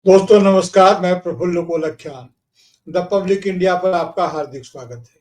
दोस्तों नमस्कार, मैं प्रफुल्ल कोलख्यान द पब्लिक इंडिया पर आपका हार्दिक स्वागत है।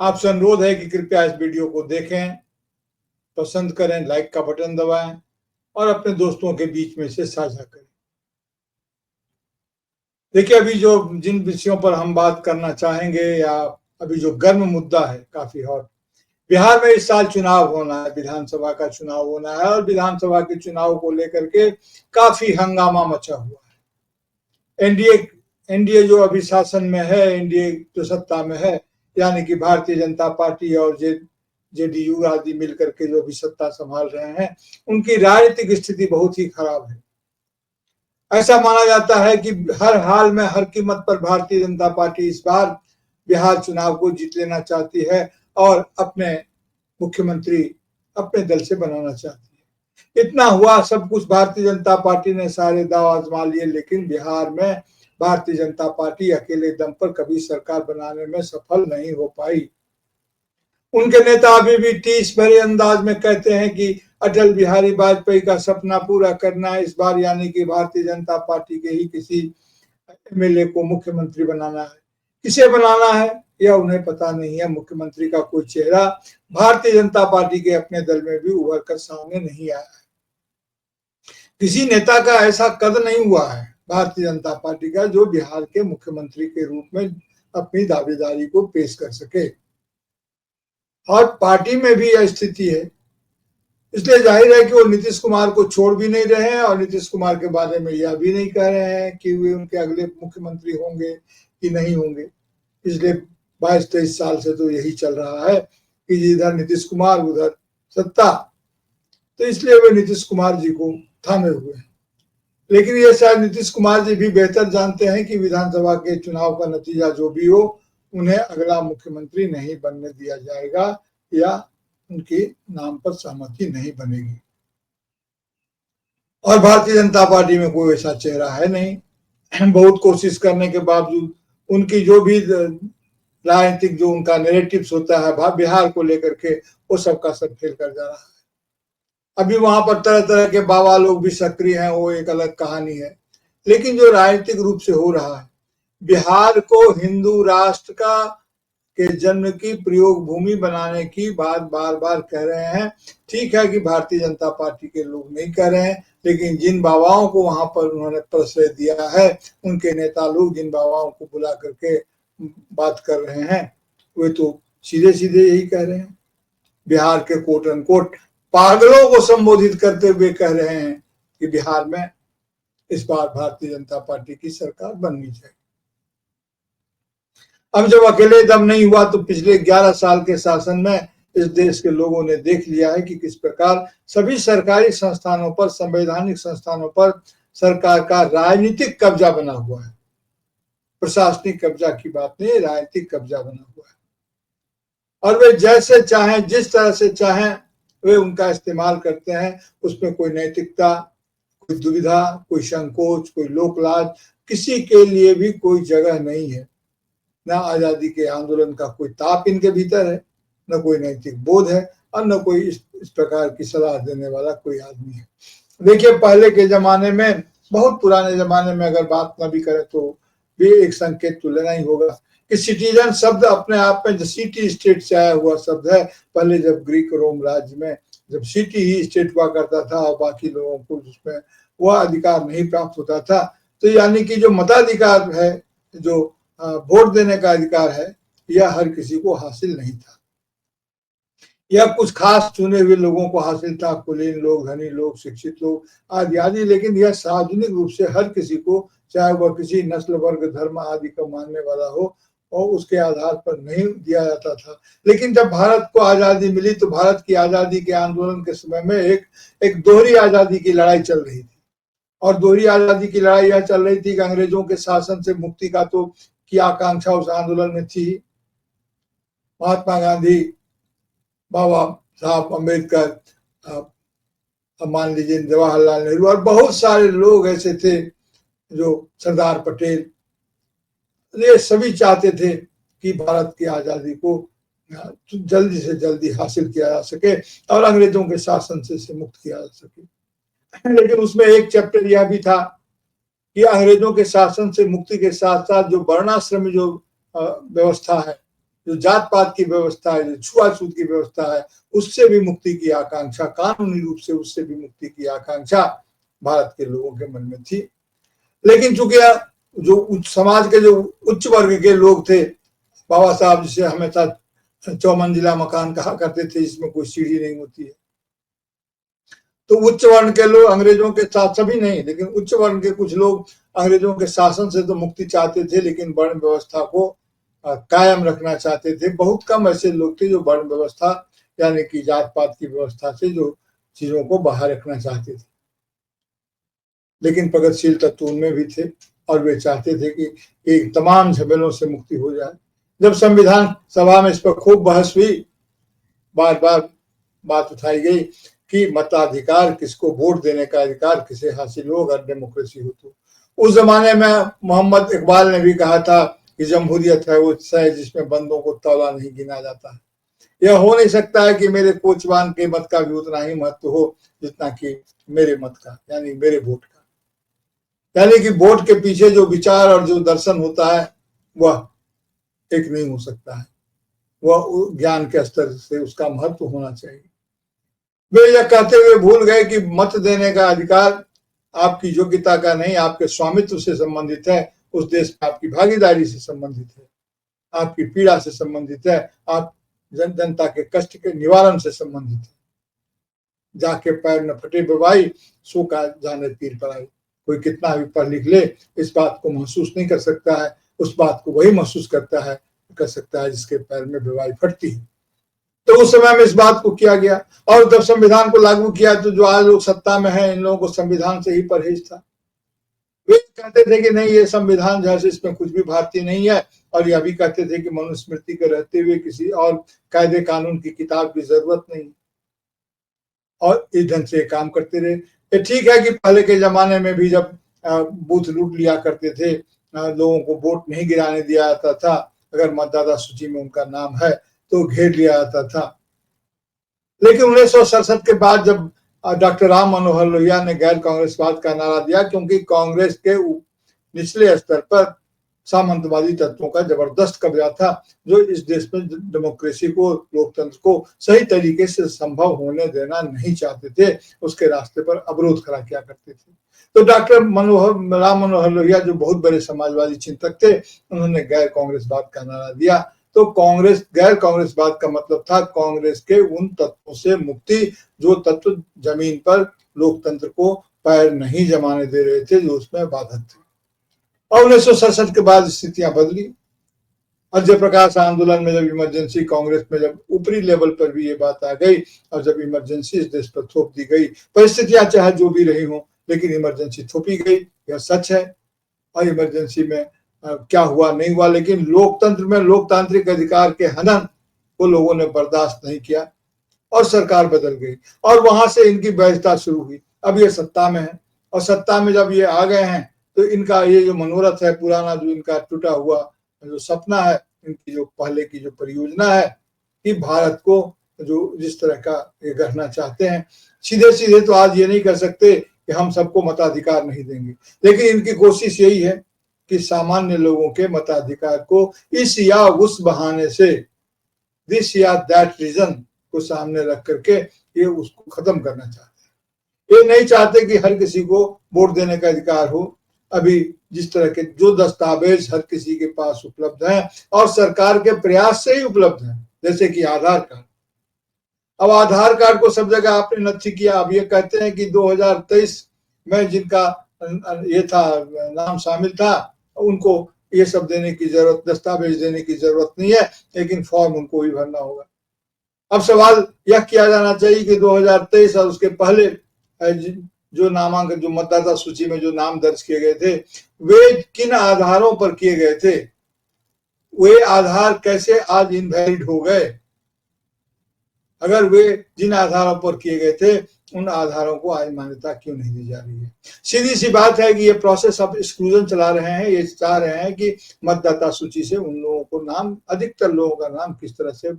आपसे अनुरोध है कि कृपया इस वीडियो को देखें, पसंद करें, लाइक का बटन दबाएं और अपने दोस्तों के बीच में से साझा करें। देखिए, अभी जिन विषयों पर हम बात करना चाहेंगे या अभी जो गर्म मुद्दा है, काफी हॉट, बिहार में इस साल चुनाव होना है, विधानसभा का चुनाव होना है और विधानसभा के चुनाव को लेकर के काफी हंगामा मचा हुआ है। एनडीए जो अभी शासन में है, एनडीए जो सत्ता में है, यानी कि भारतीय जनता पार्टी और जेडीयू आदि मिलकर के जो अभी सत्ता संभाल रहे हैं, उनकी राजनीतिक स्थिति बहुत ही खराब है। ऐसा माना जाता है कि हर हाल में, हर कीमत पर भारतीय जनता पार्टी इस बार बिहार चुनाव को जीत लेना चाहती है और अपने मुख्यमंत्री अपने दल से बनाना चाहती है। इतना हुआ, सब कुछ भारतीय जनता पार्टी ने सारे दांव आजमा लिए, लेकिन बिहार में भारतीय जनता पार्टी अकेले दम पर कभी सरकार बनाने में सफल नहीं हो पाई। उनके नेता अभी भी टीस भरे अंदाज में कहते हैं कि अटल बिहारी वाजपेयी का सपना पूरा करना है इस बार, यानी कि भारतीय जनता पार्टी के ही किसी एमएलए को मुख्यमंत्री बनाना है। किसे बनाना है यह उन्हें पता नहीं है। मुख्यमंत्री का कोई चेहरा भारतीय जनता पार्टी के अपने दल में भी उभर कर सामने नहीं आया है। किसी नेता का ऐसा कद नहीं हुआ है भारतीय जनता पार्टी का जो बिहार के मुख्यमंत्री के रूप में अपनी दावेदारी को पेश कर सके, और पार्टी में भी यह स्थिति है। इसलिए जाहिर है कि वो नीतीश कुमार को छोड़ भी नहीं रहे हैं और नीतीश कुमार के बारे में यह भी नहीं कह रहे हैं कि वे उनके अगले मुख्यमंत्री होंगे कि नहीं होंगे। पिछले 22-23 साल से तो यही चल रहा है कि इधर नीतीश कुमार उधर सत्ता, तो इसलिए वे नीतीश कुमार जी को थामे हुए हैं। लेकिन ये शायद नीतीश कुमार जी भी बेहतर जानते हैं कि विधानसभा के चुनाव का नतीजा जो भी हो, उन्हें अगला मुख्यमंत्री नहीं बनने दिया जाएगा या उनके नाम पर सहमति नहीं बनेगी। और भारतीय जनता पार्टी में कोई ऐसा चेहरा है नहीं। बहुत कोशिश करने के बावजूद उनकी जो भी राजनीतिक जो उनका नैरेटिव्स होता है बिहार को लेकर के, वो सबका सब फेल कर जा रहा है। अभी वहां पर तरह तरह के बाबा लोग भी सक्रिय हैं, वो एक अलग कहानी है। लेकिन जो राजनीतिक रूप से हो रहा है, बिहार को हिंदू राष्ट्र का के जन्म की प्रयोग भूमि बनाने की बात बार बार कह रहे हैं। ठीक है कि भारतीय जनता पार्टी के लोग नहीं कह रहे हैं, लेकिन जिन बाबाओं को वहां पर उन्होंने प्रश्रय दिया है, उनके नेता लोग जिन बाबाओं को बुला करके बात कर रहे हैं, वे तो सीधे सीधे यही कह रहे हैं। बिहार के कोट अनकोट पागलों को संबोधित करते हुए कह रहे हैं कि बिहार में इस बार भारतीय जनता पार्टी की सरकार बननी चाहिए। अब जब अकेले दम नहीं हुआ, तो पिछले 11 साल के शासन में इस देश के लोगों ने देख लिया है कि किस प्रकार सभी सरकारी संस्थानों पर, संवैधानिक संस्थानों पर सरकार का राजनीतिक कब्जा बना हुआ है। प्रशासनिक कब्जा की बात नहीं, राजनीतिक कब्जा बना हुआ है। और वे जैसे चाहें, जिस तरह से चाहें, वे उनका इस्तेमाल करते हैं। उसमें कोई नैतिकता, कोई दुविधा, कोई संकोच, कोई लोकलाज, किसी के लिए भी कोई जगह नहीं है। न आजादी के आंदोलन का कोई ताप इनके भीतर है, न कोई नैतिक बोध है, और न कोई इस प्रकार की सलाह देने वाला कोई आदमी है। देखिए, पहले के जमाने में, बहुत पुराने जमाने में अगर बात न भी करें तो भी एक संकेत तो लेना ही होगा कि सिटीजन शब्द अपने आप में सिटी स्टेट से आया हुआ शब्द है। पहले जब ग्रीक रोम राज्य में जब सिटी ही स्टेट हुआ करता था और बाकी लोगों को उसमें वह अधिकार नहीं प्राप्त होता था, तो यानी कि जो मताधिकार है, जो वोट देने का अधिकार है, यह हर किसी को हासिल नहीं था। यह कुछ खास चुने हुए लोगों को हासिल था, कुलीन लोग, धनी लोग, शिक्षित लोग आदि आदि। लेकिन यह सार्वजनिक रूप से हर किसी को, चाहे वह किसी नस्ल, वर्ग, धर्म आदि का मानने वाला हो, और उसके आधार पर नहीं दिया जाता था। लेकिन जब भारत को आजादी मिली, तो भारत की आजादी के आंदोलन के समय में एक दोहरी आजादी की लड़ाई चल रही थी। और दोहरी आजादी की लड़ाई यह चल रही थी कि अंग्रेजों के शासन से मुक्ति का तो की आकांक्षा उस आंदोलन में थी। महात्मा गांधी, बाबा साहब अम्बेडकर, मान लीजिए जवाहरलाल नेहरू, और बहुत सारे लोग ऐसे थे, जो सरदार पटेल, ये सभी चाहते थे कि भारत की आजादी को जल्दी से जल्दी हासिल किया जा सके और अंग्रेजों के शासन से मुक्त किया जा सके। लेकिन उसमें एक चैप्टर यह भी था कि अंग्रेजों के शासन से मुक्ति के साथ साथ जो वर्णाश्रमी जो व्यवस्था है, जो जात पात की व्यवस्था है, जो छुआछूत की व्यवस्था है, उससे भी मुक्ति की आकांक्षा, कानूनी रूप से उससे भी मुक्ति की आकांक्षा भारत के लोगों के मन में थी। लेकिन चूंकि जो समाज के जो उच्च वर्ग के लोग थे, बाबा साहब जिसे हमेशा चौमंजिला मकान कहा करते थे, जिसमें कोई सीढ़ी नहीं होती है, तो उच्च वर्ण के लोग अंग्रेजों के साथ, सभी नहीं लेकिन उच्च वर्ण के कुछ लोग अंग्रेजों के शासन से तो मुक्ति चाहते थे, लेकिन वर्ण व्यवस्था को कायम रखना चाहते थे। बहुत कम ऐसे लोग थे जो वर्ण व्यवस्था यानी कि जात पात की व्यवस्था से जो चीजों को बाहर रखना चाहते थे, लेकिन प्रगतिशील तत्व उनमें भी थे और वे चाहते थे कि तमाम झमेलों से मुक्ति हो जाए। जब संविधान सभा में इस पर खूब बहस हुई, बार बार बात उठाई गई कि मताधिकार, किसको वोट देने का अधिकार किसे हासिल हो अगर डेमोक्रेसी हो तो। उस जमाने में मोहम्मद इकबाल ने भी कहा था कि जमहूरियत है वो है जिसमें बंदों को तौला नहीं गिना जाता है। यह हो नहीं सकता है कि मेरे कोचवान के मत का भी उतना ही महत्व हो जितना कि मेरे मत का, यानी मेरे वोट का। यानी कि वोट के पीछे जो विचार और जो दर्शन होता है वह एक नहीं हो सकता है, वह ज्ञान के स्तर से उसका महत्व होना चाहिए। वे यह कहते हुए भूल गए कि मत देने का अधिकार आपकी योग्यता का नहीं, आपके स्वामित्व से संबंधित है, उस देश में आपकी भागीदारी से संबंधित है, आपकी पीड़ा से संबंधित है, आप जनता के कष्ट के निवारण से संबंधित है। जाके पैर न फटे बवाई, सो का जाने तीर पर आई। कोई कितना भी पढ़ लिख ले, इस बात को महसूस नहीं कर सकता है, उस बात को वही महसूस कर सकता है जिसके पैर में बेवाई फटती है। तो उस समय में इस बात को किया गया, और जब संविधान को लागू किया तो जो आज लोग सत्ता में हैं, इन लोगों को संविधान से ही परहेज था। वे कहते थे कि नहीं, ये संविधान जैसे इसमें कुछ भी भारतीय नहीं है, और यह भी कहते थे कि मनुस्मृति के रहते हुए किसी और कायदे कानून की किताब की जरूरत नहीं, और इस ढंग से काम करते रहे। ये ठीक है कि पहले के जमाने में भी जब बूथ लूट लिया करते थे, लोगों को वोट नहीं गिराने दिया जाता था, अगर मतदाता सूची में उनका नाम है तो घेर लिया जाता था। लेकिन 1967 के बाद जब डॉक्टर राम मनोहर लोहिया ने गैर कांग्रेसवाद का नारा दिया, क्योंकि कांग्रेस के निचले स्तर पर सामंतवादी तत्वों का जबरदस्त कब्जा था, जो इस देश में डेमोक्रेसी को, लोकतंत्र को सही तरीके से संभव होने देना नहीं चाहते थे, उसके रास्ते पर अवरोध खड़ा किया करते थे। तो डॉक्टर राम मनोहर लोहिया जो बहुत बड़े समाजवादी चिंतक थे, उन्होंने गैर कांग्रेसवाद का नारा दिया। तो गैर कांग्रेसवाद का मतलब था कांग्रेस के उन तत्वों से मुक्ति जो तत्व जमीन पर लोकतंत्र को पैर नहीं जमाने दे रहे थे, जो उसमें बाधक थे। और 1967 के बाद स्थितियां बदली। अजय प्रकाश आंदोलन में जब इमरजेंसी, कांग्रेस में जब ऊपरी लेवल पर भी ये बात आ गई, और जब इमरजेंसी इस देश पर थोप दी गई, परिस्थितियां चाहे जो भी रही हो, लेकिन इमरजेंसी थोपी गई, यह सच है। और इमरजेंसी में क्या हुआ नहीं हुआ, लेकिन लोकतंत्र में लोकतांत्रिक अधिकार के हनन को लोगों ने बर्दाश्त नहीं किया और सरकार बदल गई, और वहां से इनकी वैधता शुरू हुई। अब ये सत्ता में है, और सत्ता में जब ये आ गए हैं तो इनका ये जो मनोरथ है पुराना, जो इनका टूटा हुआ जो सपना है, इनकी जो पहले की जो परियोजना है कि भारत को जो जिस तरह का ये गढ़ना चाहते हैं, सीधे सीधे तो आज ये नहीं कर सकते कि हम सबको मताधिकार नहीं देंगे, लेकिन इनकी कोशिश यही है कि सामान्य लोगों के मताधिकार को इस या उस बहाने से, दिस या दैट रीजन को सामने रख करके ये उसको खत्म करना चाहते हैं। ये नहीं चाहते कि हर किसी को वोट देने का अधिकार हो। अभी जिस तरह के जो दस्तावेज हर किसी के पास उपलब्ध हैं और सरकार के प्रयास से ही उपलब्ध हैं, जैसे कि आधार कार्ड। अब आधार कार्ड को सब जगह आपने नथी किया। अब ये कहते हैं कि 2023 में जिनका ये था नाम शामिल था, उनको ये सब देने की जरूरत, दस्तावेज देने की जरूरत नहीं है, लेकिन फॉर्म उनको ही भरना होगा। अब सवाल यह किया जाना चाहिए कि 2023 और उसके पहले जो नामांकन, जो मतदाता सूची में जो नाम दर्ज किए गए थे, वे किन आधारों पर किए गए थे, वे आधार कैसे आज इनवैलिड हो गए? अगर वे जिन आधारों पर किए गए थे उन आधारों को आज मान्यता क्यों नहीं दी जा रही है? सीधी सी बात है कि ये प्रोसेस अब एक्सक्लूजन चला रहे हैं। ये चाह रहे हैं कि मतदाता सूची से उन लोगों को नाम, अधिकतर लोगों का नाम किस तरह से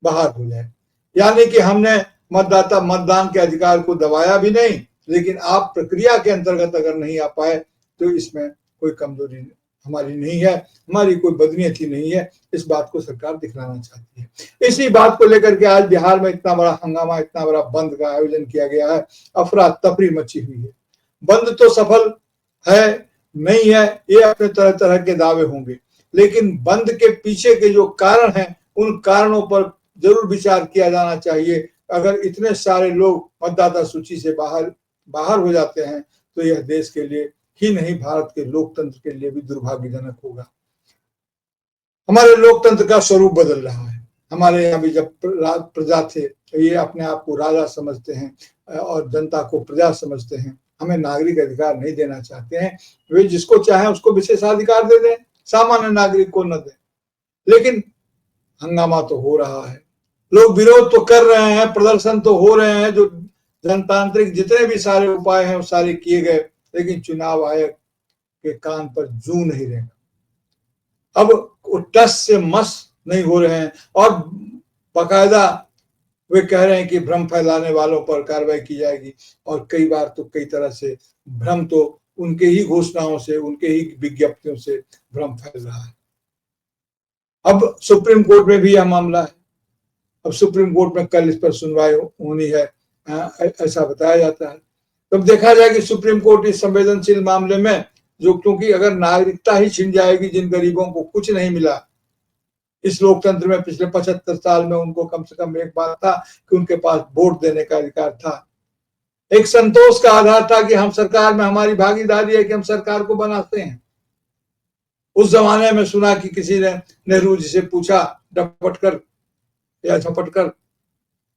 बाहर हो जाए। यानी कि हमने मतदान के अधिकार को दबाया भी नहीं, लेकिन आप प्रक्रिया के अंतर्गत अगर नहीं आ पाए तो इसमें कोई कमजोरी हमारी नहीं है, हमारी कोई बदनीयती नहीं है। इस बात को सरकार दिखलाना चाहती है। इसी बात को लेकर के आज बिहार में इतना बड़ा हंगामा, इतना बड़ा बंद का आयोजन किया गया है। अफरा तफरी मची हुई है। बंद तो सफल है नहीं है, ये अपने तरह तरह के दावे होंगे, लेकिन बंद के पीछे के जो कारण हैं उन कारणों पर जरूर विचार किया जाना चाहिए। अगर इतने सारे लोग मतदाता सूची से बाहर हो जाते हैं तो यह देश के लिए ही नहीं, भारत के लोकतंत्र के लिए भी दुर्भाग्यजनक होगा। हमारे लोकतंत्र का स्वरूप बदल रहा है। हमारे यहाँ भी जब प्रजा थे ये अपने आप को राजा समझते हैं और जनता को प्रजा समझते हैं। हमें नागरिक अधिकार नहीं देना चाहते हैं, वे जिसको चाहे उसको विशेषाधिकार दे दें, सामान्य नागरिक को न दें। लेकिन हंगामा तो हो रहा है, लोग विरोध तो कर रहे हैं, प्रदर्शन तो हो रहे हैं, जो जनतांत्रिक जितने भी सारे उपाय हैं वो सारे किए गए, लेकिन चुनाव आयोग के कान पर जू नहीं रहेगा। अब वो टस से मस नहीं हो रहे हैं और बाकायदा वे कह रहे हैं कि भ्रम फैलाने वालों पर कार्रवाई की जाएगी। और कई बार तो कई तरह से भ्रम तो उनके ही घोषणाओं से, उनके ही विज्ञप्तियों से भ्रम फैल रहा है। अब सुप्रीम कोर्ट में भी यह मामला है। अब सुप्रीम कोर्ट में कल इस पर सुनवाई होनी है, ऐसा बताया जाता है। तब देखा जाए कि सुप्रीम कोर्ट इस संवेदनशील मामले में, जो क्योंकि अगर नागरिकता ही छिन जाएगी, जिन गरीबों को कुछ नहीं मिला इस लोकतंत्र में पिछले 75 साल में, उनको कम से कम एक बात था कि उनके पास वोट देने का अधिकार था, एक संतोष का आधार था कि हम सरकार में, हमारी भागीदारी है कि हम सरकार को बनाते हैं। उस जमाने में सुना कि किसी ने नेहरू जी से पूछा डपट कर या झपट कर,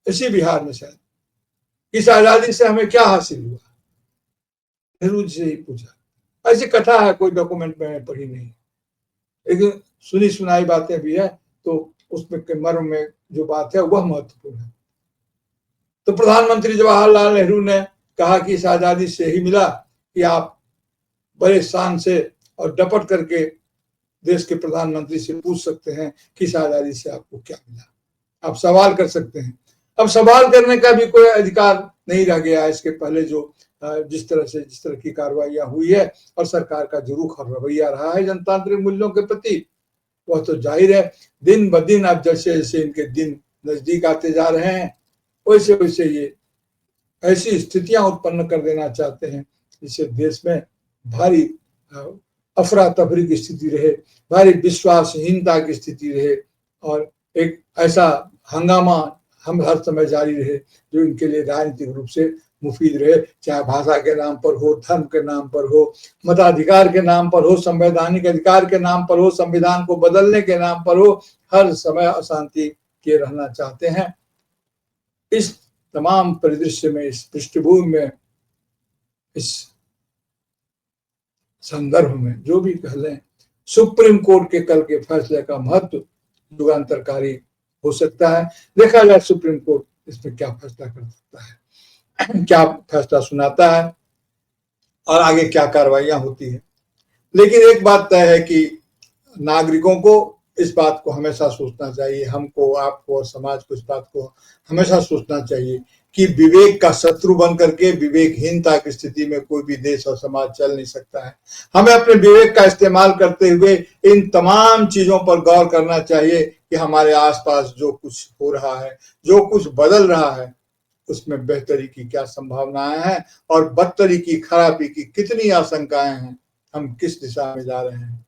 इसी बिहार में शायद, इस आजादी से हमें क्या हासिल हुआ, नेहरू जी से ही पूछा। ऐसी कथा है, कोई डॉक्यूमेंट में पढ़ी नहीं, लेकिन सुनी सुनाई बातें भी है, तो उसमें के मर्म में जो बात है वह महत्वपूर्ण है। तो प्रधानमंत्री जवाहरलाल नेहरू ने कहा कि इस आजादी से ही मिला कि आप बड़े शान से और डपट करके देश के प्रधानमंत्री से पूछ सकते हैं कि इस आजादी से आपको क्या मिला, आप सवाल कर सकते हैं। अब सवाल करने का भी कोई अधिकार नहीं रह गया। इसके पहले जो जिस तरह की कार्रवाइयां हुई है और सरकार का जो रुख और रवैया रहा है जनतांत्रिक मूल्यों के प्रति, वह तो जाहिर है दिन ब दिन अब जैसे जैसे इनके दिन नजदीक आते जा रहे हैं, वैसे वैसे ये ऐसी स्थितियां उत्पन्न कर देना चाहते हैं जिससे देश में भारी अफरा तफरी की स्थिति रहे, भारी विश्वासहीनता की स्थिति रहे और एक ऐसा हंगामा हम हर समय जारी रहे जो इनके लिए राजनीतिक रूप से मुफीद रहे, चाहे भाषा के नाम पर हो, धर्म के नाम पर हो, मताधिकार के नाम पर हो, संवैधानिक अधिकार के नाम पर हो, संविधान को बदलने के नाम पर हो, हर समय अशांति के रहना चाहते हैं। इस तमाम परिदृश्य में, इस पृष्ठभूमि में, इस संदर्भ में जो भी कह लें, सुप्रीम कोर्ट के कल के फैसले का महत्व युगांतरकारी हो सकता है। देखा जाए सुप्रीम कोर्ट इसमें क्या फैसला कर सकता है, क्या फैसला सुनाता है और आगे क्या कार्रवाइयां होती है। लेकिन एक बात तय है कि नागरिकों को इस बात को हमेशा सोचना चाहिए, हमको, आपको और समाज को इस बात को हमेशा सोचना चाहिए कि विवेक का शत्रु बन करके विवेकहीनता की स्थिति में कोई भी देश और समाज चल नहीं सकता है। हमें अपने विवेक का इस्तेमाल करते हुए इन तमाम चीजों पर गौर करना चाहिए कि हमारे आसपास जो कुछ हो रहा है, जो कुछ बदल रहा है, उसमें बेहतरी की क्या संभावनाएं हैं और बदतरी की, खराबी की कितनी आशंकाएं हैं, हम किस दिशा में जा रहे हैं।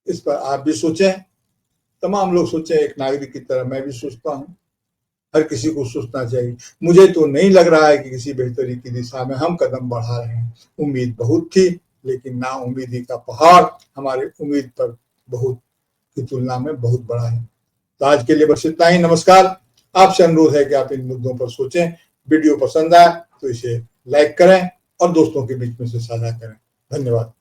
इस पर आप भी सोचें, तमाम लोग सोचें, एक नागरिक की तरह मैं भी सोचता हूं, हर किसी को सोचना चाहिए। मुझे तो नहीं लग रहा है कि किसी बेहतरी की दिशा में हम कदम बढ़ा रहे हैं। उम्मीद बहुत थी, लेकिन ना उम्मीदी का पहाड़ हमारे उम्मीद पर बहुत की तुलना में बहुत बड़ा है। तो आज के लिए बस इतना ही। नमस्कार। आपसे अनुरोध है कि आप इन मुद्दों पर सोचें। वीडियो पसंद आए तो इसे लाइक करें और दोस्तों के बीच में से साझा करें। धन्यवाद।